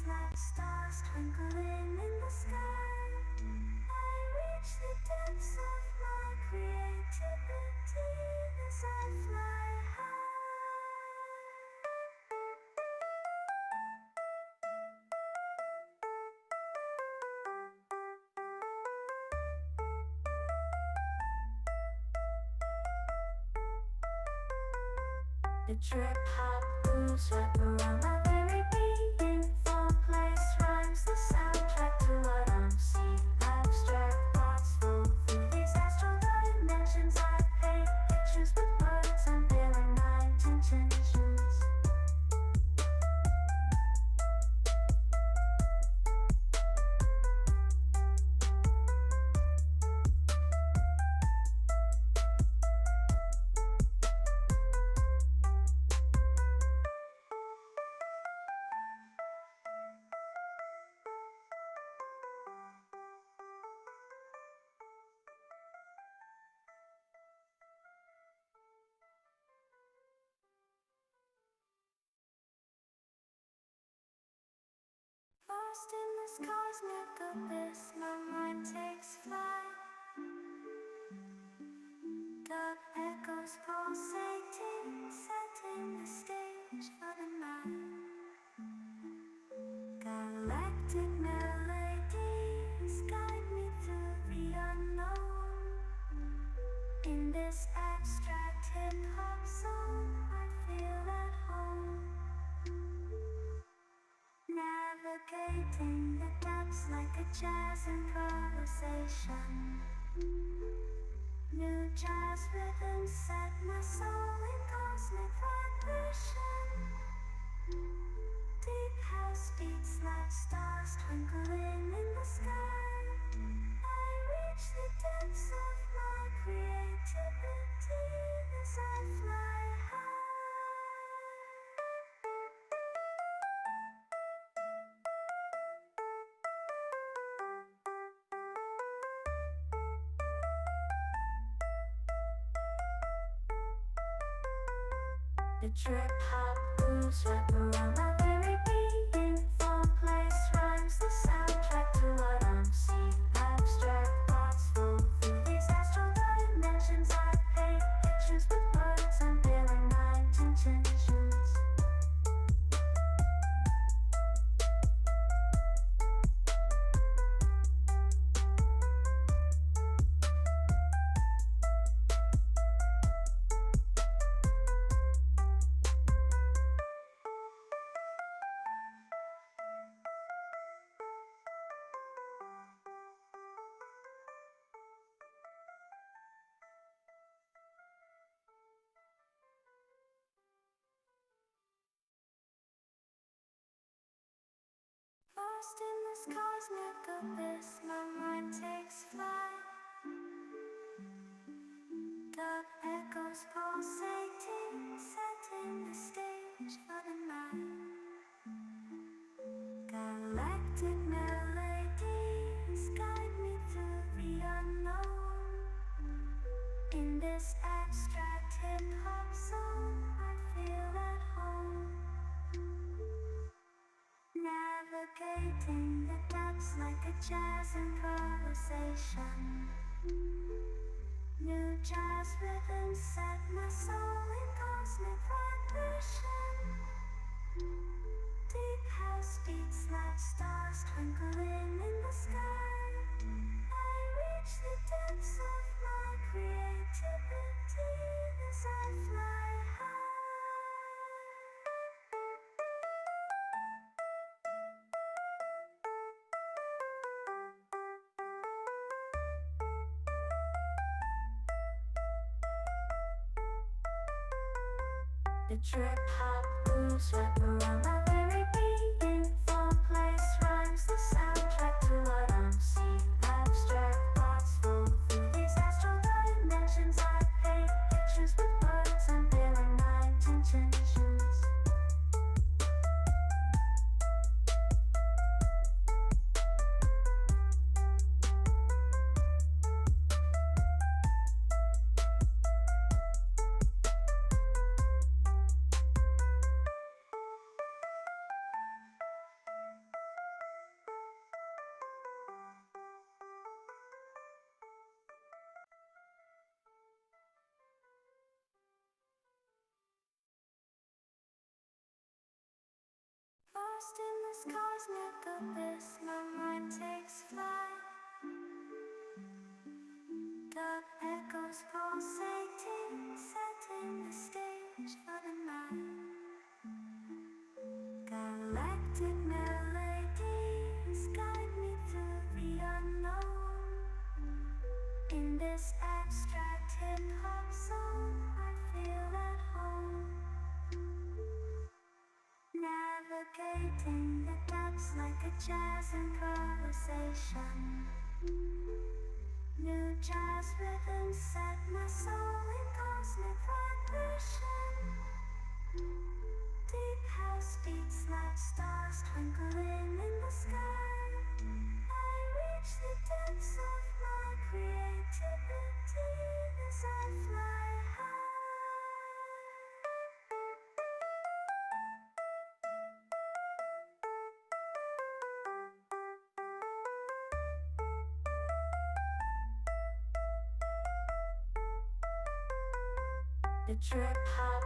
like stars twinkling in the sky. I reach the depths of my creativity as I fly high. The trip hop grooves wrap around my very being. Four place rhymes, the soundtrack to what I'm seeing. Abstract thoughts flow through these astral dimensions. I paint pictures with words, unveiling my intentions. Lost in this cosmic abyss, my mind takes flight. Dark echoes pulsating, setting the stage for the night. Galactic melodies guide me through the unknown. In this abstract hip-hop song, I feel at home. Navigating the depths like a jazz improvisation. New jazz rhythms set my soul in cosmic vibration. Deep house beats like stars twinkling in the sky. I reach the depths of my creativity as I fly high. The trip hop grooves wrap around my very being. Four place rhymes, the soundtrack to what I'm seeing. Abstract thoughts flow through these astral dimensions. I paint pictures with words, unveiling my intentions. Lost in this cosmic abyss, my mind takes flight. Dark echoes pulsating, setting the stage for the night. Galactic melodies guide me through the unknown. In this abstract hip-hop song, I feel at home. Navigating the depths like a jazz improvisation. New jazz rhythms set my soul in cosmic vibration. Deep house beats like stars twinkling in the sky. I reach the depths of my creativity as I fly high. The trip hop grooves wrap around my very being. Four place rhymes, the soundtrack to what I'm seeing. Abstract thoughts flow through these astral dimensions. I paint pictures with words, unveiling my intentions. Lost in this cosmic abyss, my mind takes flight. The echoes pulsating, setting the stage for the night. Galactic melodies guide me through the unknown. In this abstract hip-hop song, I feel at home. Navigating the depths like a jazz improvisation. New jazz rhythms set my soul in cosmic vibration. Deep house beats like stars twinkling in the sky. I reach the depths of my creativity as I fly high. The trip hop